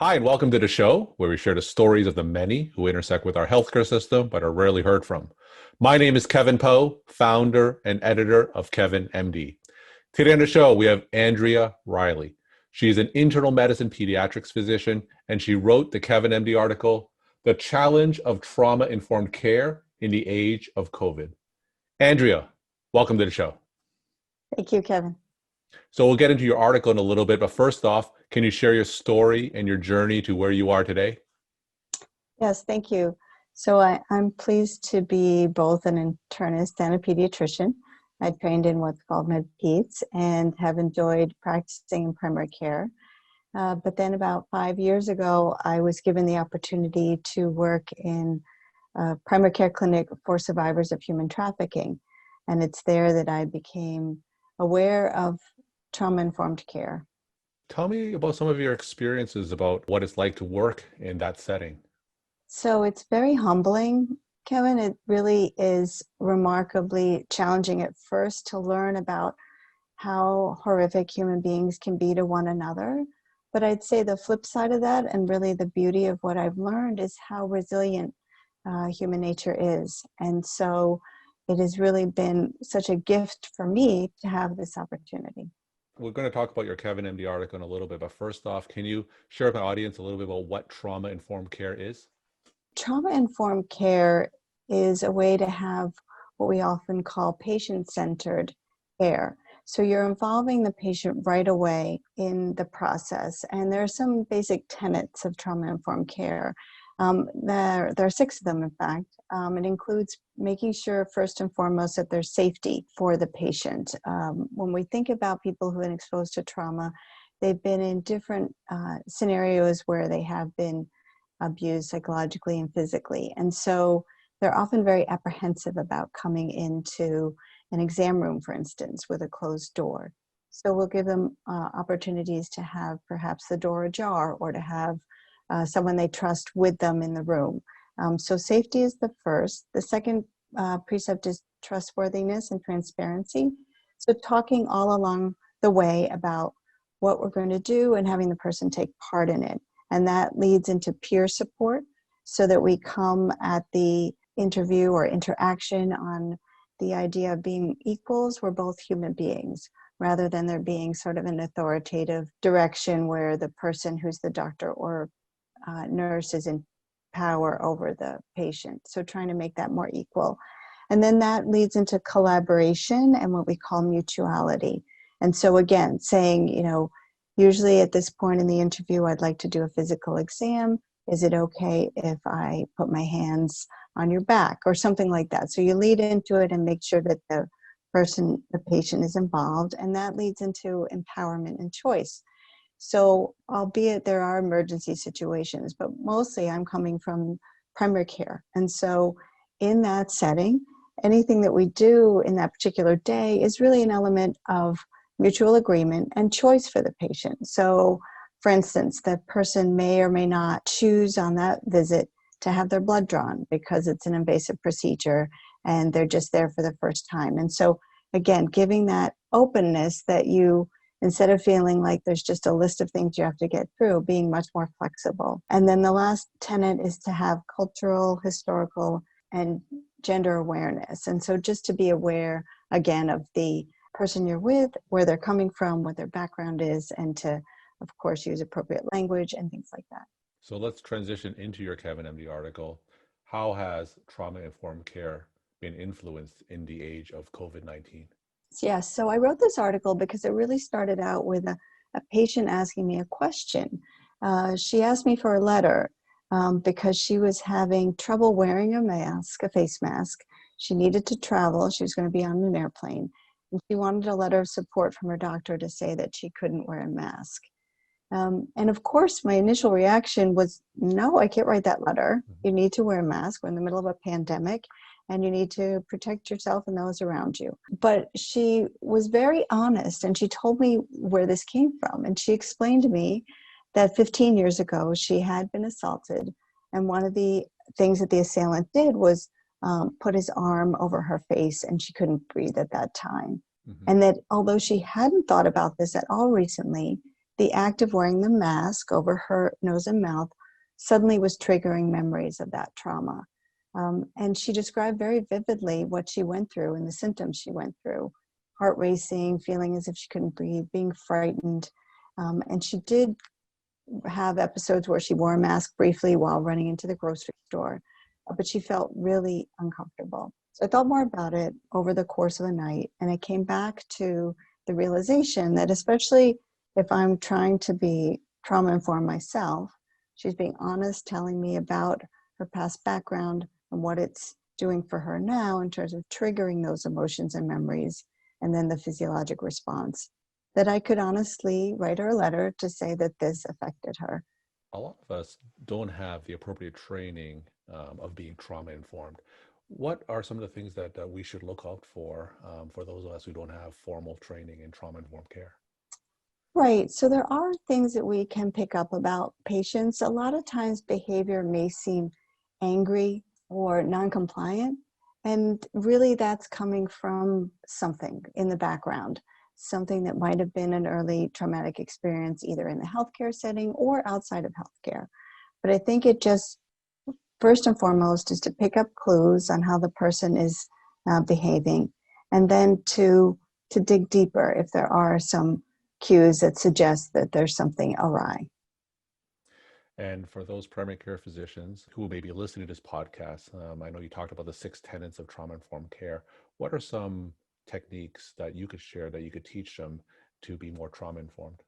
Hi, and welcome to the show where we share the stories of the many who intersect with our healthcare system but are rarely heard from. My name is Kevin Poe, founder and editor of Kevin MD. Today on the show, we have Andrea Riley. She's an internal medicine pediatrics physician, and she wrote the Kevin MD article, The Challenge of Trauma-Informed Care in the Age of COVID. Andrea, welcome to the show. Thank you, Kevin. So we'll get into your article in a little bit, but first off, can you share your story and your journey to where you are today? Yes, thank you. So I'm pleased to be both an internist and a pediatrician. I trained in what's called MedPeds and have enjoyed practicing in primary care. But then about 5 years ago, I was given the opportunity to work in a primary care clinic for survivors of human trafficking. And it's there that I became aware of trauma-informed care. Tell me about some of your experiences about what it's like to work in that setting. So it's very humbling, Kevin. It really is remarkably challenging at first to learn about how horrific human beings can be to one another. But I'd say the flip side of that, and really the beauty of what I've learned, is how resilient human nature is. And so it has really been such a gift for me to have this opportunity. We're going to talk about your Kevin MD article in a little bit, but first off, can you share with my audience a little bit about what trauma-informed care is? Trauma-informed care is a way to have what we often call patient-centered care. So you're involving the patient right away in the process. And there are some basic tenets of trauma-informed care. There are 6 of them, in fact. It includes making sure, first and foremost, that there's safety for the patient. When we think about people who've been exposed to trauma, they've been in different scenarios where they have been abused psychologically and physically. And so they're often very apprehensive about coming into an exam room, for instance, with a closed door. So we'll give them opportunities to have perhaps the door ajar or to have someone they trust with them in the room. So safety is the first. The second precept is trustworthiness and transparency. So talking all along the way about what we're going to do and having the person take part in it. And that leads into peer support so that we come at the interview or interaction on the idea of being equals. We're both human beings, rather than there being sort of an authoritative direction where the person who's the doctor or nurse is in power over the patient. So trying to make that more equal. And then that leads into collaboration and what we call mutuality. And so again, saying, usually at this point in the interview, I'd like to do a physical exam. Is it okay if I put my hands on your back or something like that? So you lead into it and make sure that the patient is involved, and that leads into empowerment and choice. So albeit there are emergency situations, but mostly I'm coming from primary care. And so in that setting, anything that we do in that particular day is really an element of mutual agreement and choice for the patient. So for instance, the person may or may not choose on that visit to have their blood drawn because it's an invasive procedure and they're just there for the first time. And so again, giving that openness that you, instead of feeling like there's just a list of things you have to get through, being much more flexible. And then the last tenet is to have cultural, historical, and gender awareness. And so just to be aware, again, of the person you're with, where they're coming from, what their background is, and to, of course, use appropriate language and things like that. So let's transition into your Kevin MD article. How has trauma-informed care been influenced in the age of COVID-19? Yes, so I wrote this article because it really started out with a patient asking me a question. She asked me for a letter because she was having trouble wearing a face mask. She needed to travel. She was going to be on an airplane. And she wanted a letter of support from her doctor to say that she couldn't wear a mask. And of course, my initial reaction was, no, I can't write that letter. You need to wear a mask. We're in the middle of a pandemic, and you need to protect yourself and those around you. But she was very honest, and she told me where this came from. And she explained to me that 15 years ago, she had been assaulted. And one of the things that the assailant did was put his arm over her face, and she couldn't breathe at that time. And that although she hadn't thought about this at all recently, the act of wearing the mask over her nose and mouth suddenly was triggering memories of that trauma. And she described very vividly what she went through and the symptoms she went through: heart racing, feeling as if she couldn't breathe, being frightened. And she did have episodes where she wore a mask briefly while running into the grocery store, but she felt really uncomfortable. So I thought more about it over the course of the night, and I came back to the realization that, especially if I'm trying to be trauma-informed myself, she's being honest, telling me about her past background and what it's doing for her now in terms of triggering those emotions and memories, and then the physiologic response, that I could honestly write her a letter to say that this affected her. A lot of us don't have the appropriate training of being trauma informed. What are some of the things that we should look out for those of us who don't have formal training in trauma informed care? Right. So there are things that we can pick up about patients. A lot of times behavior may seem angry or non-compliant, and really that's coming from something in the background, something that might have been an early traumatic experience, either in the healthcare setting or outside of healthcare. But I think it just, first and foremost, is to pick up clues on how the person is behaving, and then to dig deeper if there are some cues that suggest that there's something awry. And for those primary care physicians who may be listening to this podcast, I know you talked about the 6 tenets of trauma informed care. What are some techniques that you could share that you could teach them to be more trauma informed?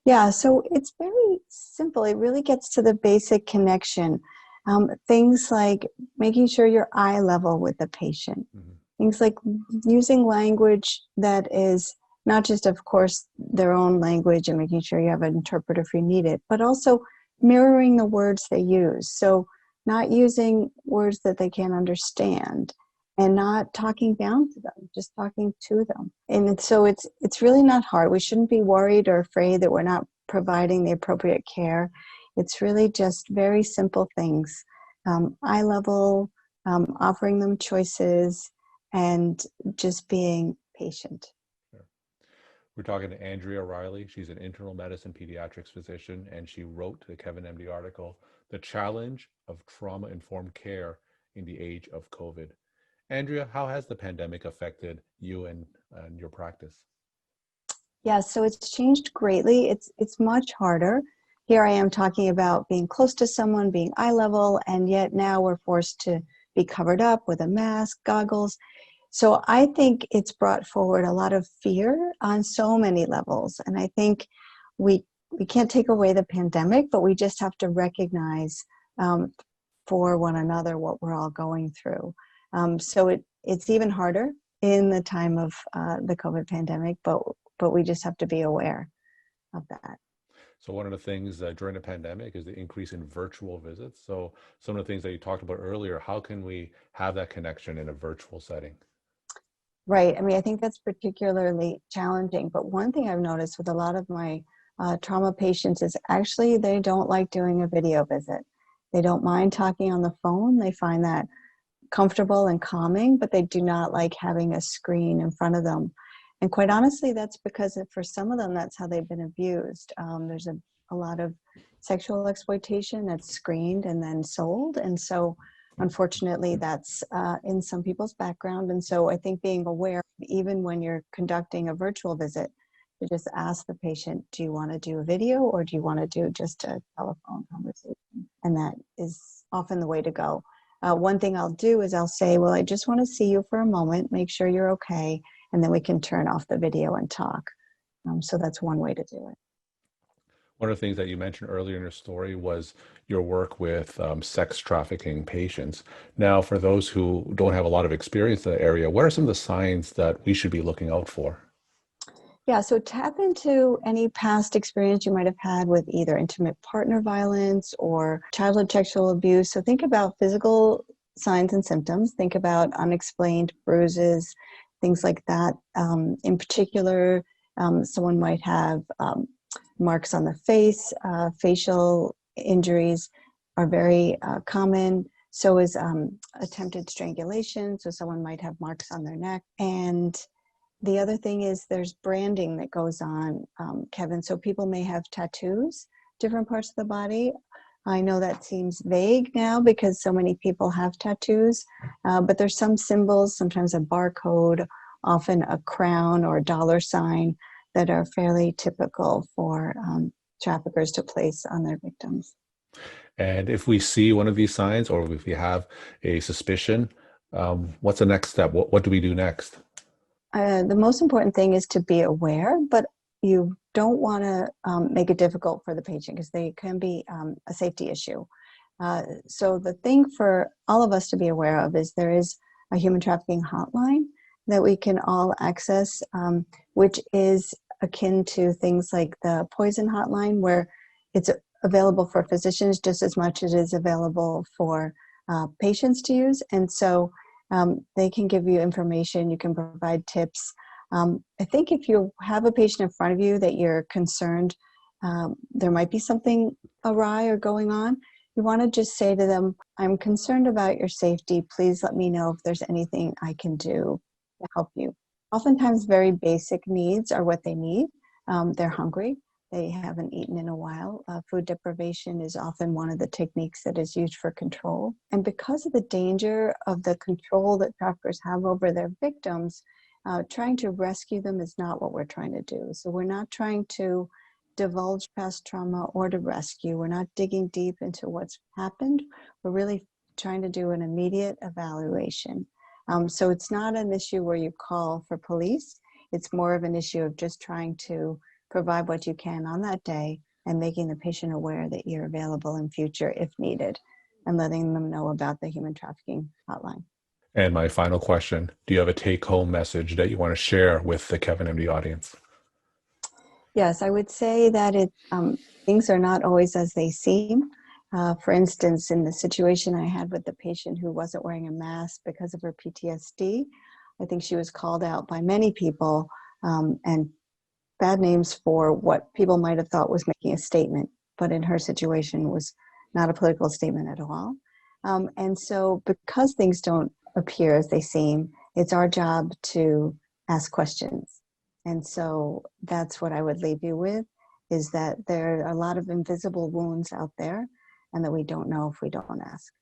Yeah, so it's very simple. It really gets to the basic connection. Things like making sure you're eye level with the patient. Mm-hmm. Things like using language that is not just, of course, their own language and making sure you have an interpreter if you need it, but also mirroring the words they use. So not using words that they can't understand, and not talking down to them, just talking to them. And so it's really not hard. We shouldn't be worried or afraid that we're not providing the appropriate care. It's really just very simple things. Eye level, offering them choices, and just being patient. Sure. We're talking to Andrea Riley. She's an internal medicine pediatrics physician, and she wrote the Kevin MD article, The Challenge of Trauma-Informed Care in the Age of COVID. Andrea, how has the pandemic affected you and your practice? Yeah, so it's changed greatly. It's much harder. Here I am talking about being close to someone, being eye level, and yet now we're forced to be covered up with a mask, goggles. So I think it's brought forward a lot of fear on so many levels. And I think we can't take away the pandemic, but we just have to recognize for one another what we're all going through. So it's even harder in the time of the COVID pandemic, but we just have to be aware of that. So one of the things during the pandemic is the increase in virtual visits. So some of the things that you talked about earlier, how can we have that connection in a virtual setting? Right. I mean, I think that's particularly challenging. But one thing I've noticed with a lot of my trauma patients is actually they don't like doing a video visit. They don't mind talking on the phone. They find that comfortable and calming, but they do not like having a screen in front of them. And quite honestly, that's because for some of them, that's how they've been abused. There's a lot of sexual exploitation that's screened and then sold. And so unfortunately, that's in some people's background. And so I think being aware, even when you're conducting a virtual visit, to just ask the patient, do you want to do a video or do you want to do just a telephone conversation? And that is often the way to go. One thing I'll do is I'll say, well, I just want to see you for a moment, make sure you're okay, and then we can turn off the video and talk. So that's one way to do it. One of the things that you mentioned earlier in your story was your work with sex trafficking patients. Now, for those who don't have a lot of experience in the area, what are some of the signs that we should be looking out for? Yeah, so tap into any past experience you might have had with either intimate partner violence or childhood sexual abuse. So think about physical signs and symptoms. Think about unexplained bruises, things like that. In particular, someone might have marks on the face. Facial injuries are very common. So is attempted strangulation. So someone might have marks on their neck. And The other thing is there's branding that goes on, Kevin. So people may have tattoos, different parts of the body. I know that seems vague now because so many people have tattoos, but there's some symbols, sometimes a barcode, often a crown or a dollar sign that are fairly typical for traffickers to place on their victims. And if we see one of these signs, or if we have a suspicion, what's the next step? What do we do next? The most important thing is to be aware, but you don't want to make it difficult for the patient because they can be a safety issue. So the thing for all of us to be aware of is there is a human trafficking hotline that we can all access, which is akin to things like the poison hotline, where it's available for physicians just as much as it is available for patients to use. And so they can give you information, you can provide tips. I think if you have a patient in front of you that you're concerned there might be something awry or going on, you want to just say to them, I'm concerned about your safety. Please let me know if there's anything I can do to help you. Oftentimes, very basic needs are what they need. They're hungry. They haven't eaten in a while. Food deprivation is often one of the techniques that is used for control. And because of the danger of the control that traffickers have over their victims, trying to rescue them is not what we're trying to do. So we're not trying to divulge past trauma or to rescue. We're not digging deep into what's happened. We're really trying to do an immediate evaluation. So it's not an issue where you call for police. It's more of an issue of just trying to provide what you can on that day and making the patient aware that you're available in future if needed, and letting them know about the human trafficking hotline. And my final question, do you have a take-home message that you want to share with the Kevin MD audience? Yes, I would say that things are not always as they seem. For instance, in the situation I had with the patient who wasn't wearing a mask because of her PTSD, I think she was called out by many people and bad names for what people might have thought was making a statement, but in her situation was not a political statement at all. And so because things don't appear as they seem, it's our job to ask questions. And so that's what I would leave you with, is that there are a lot of invisible wounds out there and that we don't know if we don't ask.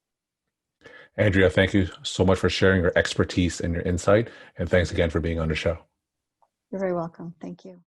Andrea, thank you so much for sharing your expertise and your insight. And thanks again for being on the show. You're very welcome. Thank you.